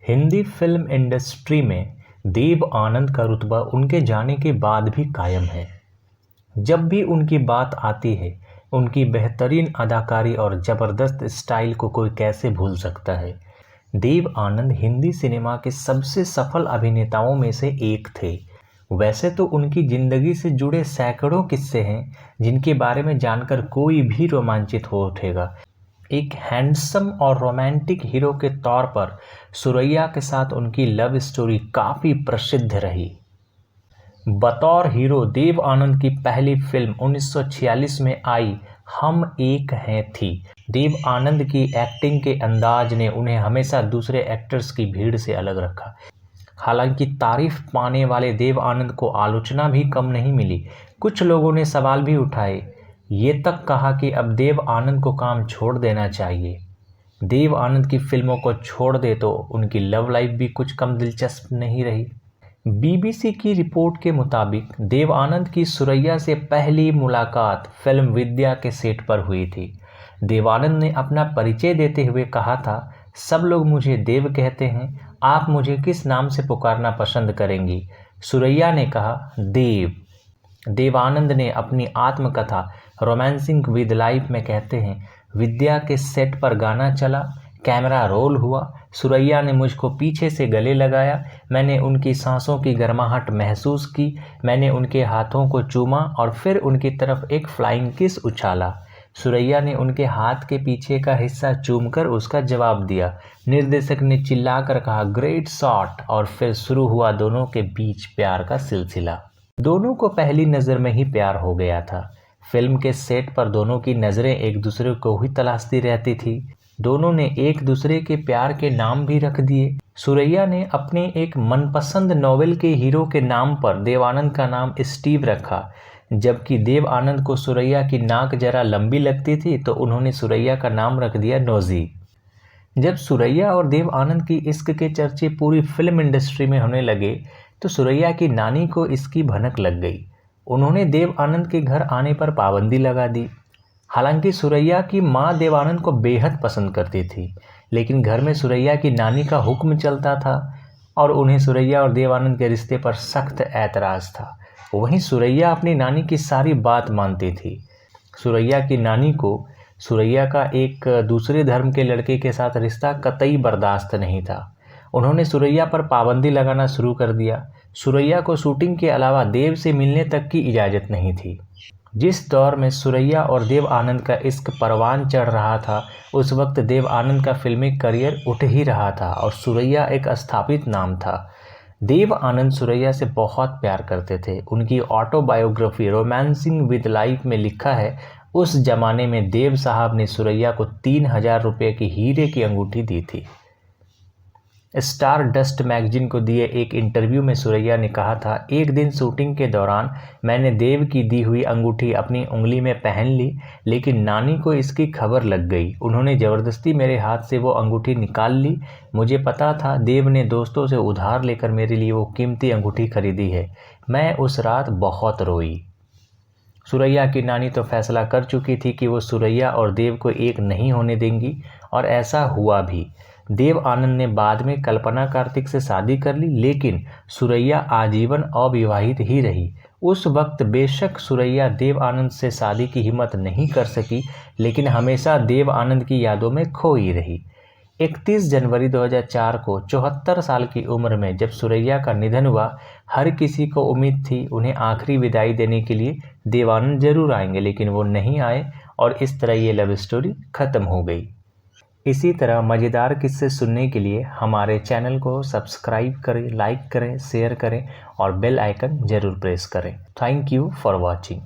Hindi film industry में देव आनंद का रुतबा उनके जाने के बाद भी कायम है। जब भी उनकी बात आती है, उनकी बेहतरीन अदाकारी और ज़बरदस्त स्टाइल को कोई कैसे भूल सकता है। देव आनंद हिंदी सिनेमा के सबसे सफल अभिनेताओं में से एक थे। वैसे तो उनकी ज़िंदगी से जुड़े सैकड़ों किस्से हैं जिनके बारे में जानकर कोई भी रोमांचित हो उठेगा। एक हैंडसम और रोमांटिक हीरो के तौर पर सुरैया के साथ उनकी लव स्टोरी काफ़ी प्रसिद्ध रही। बतौर हीरो देव आनंद की पहली फिल्म 1946 में आई हम एक हैं थी। देव आनंद की एक्टिंग के अंदाज ने उन्हें हमेशा दूसरे एक्टर्स की भीड़ से अलग रखा। हालांकि तारीफ पाने वाले देव आनंद को आलोचना भी कम नहीं मिली। कुछ लोगों ने सवाल भी उठाए, ये तक कहा कि अब देव आनंद को काम छोड़ देना चाहिए। देव आनंद की फिल्मों को छोड़ दे तो उनकी लव लाइफ भी कुछ कम दिलचस्प नहीं रही। बीबीसी की रिपोर्ट के मुताबिक देव आनंद की सुरैया से पहली मुलाकात फिल्म विद्या के सेट पर हुई थी। देव आनंद ने अपना परिचय देते हुए कहा था, सब लोग मुझे देव कहते हैं, आप मुझे किस नाम से पुकारना पसंद करेंगी? सुरैया ने कहा, देव। देव आनंद ने अपनी आत्मकथा रोमांसिंग विद लाइफ में कहते हैं, विद्या के सेट पर गाना चला, कैमरा रोल हुआ, सुरैया ने मुझको पीछे से गले लगाया, मैंने उनकी सांसों की गर्माहट महसूस की, मैंने उनके हाथों को चूमा और फिर उनकी तरफ एक फ्लाइंग किस उछाला। सुरैया ने उनके हाथ के पीछे का हिस्सा चूमकर उसका जवाब दिया। निर्देशक ने चिल्लाकर कहा, ग्रेट शॉट, और फिर शुरू हुआ दोनों के बीच प्यार का सिलसिला। दोनों को पहली नज़र में ही प्यार हो गया था। फिल्म के सेट पर दोनों की नज़रें एक दूसरे को ही तलाशती रहती थी। दोनों ने एक दूसरे के प्यार के नाम भी रख दिए। सुरैया ने अपने एक मनपसंद नॉवेल के हीरो के नाम पर देव आनंद का नाम स्टीव रखा, जबकि देव आनंद को सुरैया की नाक जरा लंबी लगती थी तो उन्होंने सुरैया का नाम रख दिया नौजी। जब सुरैया और देव आनंद की इश्क के चर्चे पूरी फिल्म इंडस्ट्री में होने लगे तो सुरैया की नानी को इसकी भनक लग गई। उन्होंने देव आनंद के घर आने पर पाबंदी लगा दी। हालांकि सुरैया की मां देव आनंद को बेहद पसंद करती थी, लेकिन घर में सुरैया की नानी का हुक्म चलता था और उन्हें सुरैया और देव आनंद के रिश्ते पर सख्त ऐतराज़ था। वहीं सुरैया अपनी नानी की सारी बात मानती थी। सुरैया की नानी को सुरैया का एक दूसरे धर्म के लड़के के साथ रिश्ता कतई बर्दाश्त नहीं था। उन्होंने सुरैया पर पाबंदी लगाना शुरू कर दिया। सुरैया को शूटिंग के अलावा देव से मिलने तक की इजाज़त नहीं थी। जिस दौर में सुरैया और देव आनंद का इश्क परवान चढ़ रहा था, उस वक्त देव आनंद का फिल्मी करियर उठ ही रहा था और सुरैया एक स्थापित नाम था। देव आनंद सुरैया से बहुत प्यार करते थे। उनकी ऑटोबायोग्राफी रोमांसिंग विद लाइफ में लिखा है, उस जमाने में देव साहब ने सुरैया को 3000 रुपये की हीरे की अंगूठी दी थी। स्टार डस्ट मैगजीन को दिए एक इंटरव्यू में सुरैया ने कहा था, एक दिन शूटिंग के दौरान मैंने देव की दी हुई अंगूठी अपनी उंगली में पहन ली, लेकिन नानी को इसकी खबर लग गई। उन्होंने ज़बरदस्ती मेरे हाथ से वो अंगूठी निकाल ली। मुझे पता था देव ने दोस्तों से उधार लेकर मेरे लिए वो कीमती अंगूठी खरीदी है। मैं उस रात बहुत रोई। सुरैया की नानी तो फैसला कर चुकी थी कि वो सुरैया और देव को एक नहीं होने देंगी, और ऐसा हुआ भी। देव आनंद ने बाद में कल्पना कार्तिक से शादी कर ली, लेकिन सुरैया आजीवन अविवाहित ही रही। उस वक्त बेशक सुरैया देव आनंद से शादी की हिम्मत नहीं कर सकी, लेकिन हमेशा देव आनंद की यादों में खोई रही। 31 जनवरी 2004 को 74 साल की उम्र में जब सुरैया का निधन हुआ, हर किसी को उम्मीद थी उन्हें आखिरी विदाई देने के लिए देव आनंद जरूर आएंगे, लेकिन वो नहीं आए और इस तरह ये लव स्टोरी ख़त्म हो गई। इसी तरह मज़ेदार किस्से सुनने के लिए हमारे चैनल को सब्सक्राइब करें, लाइक करें, शेयर करें और बेल आइकन ज़रूर प्रेस करें। Thank you for watching.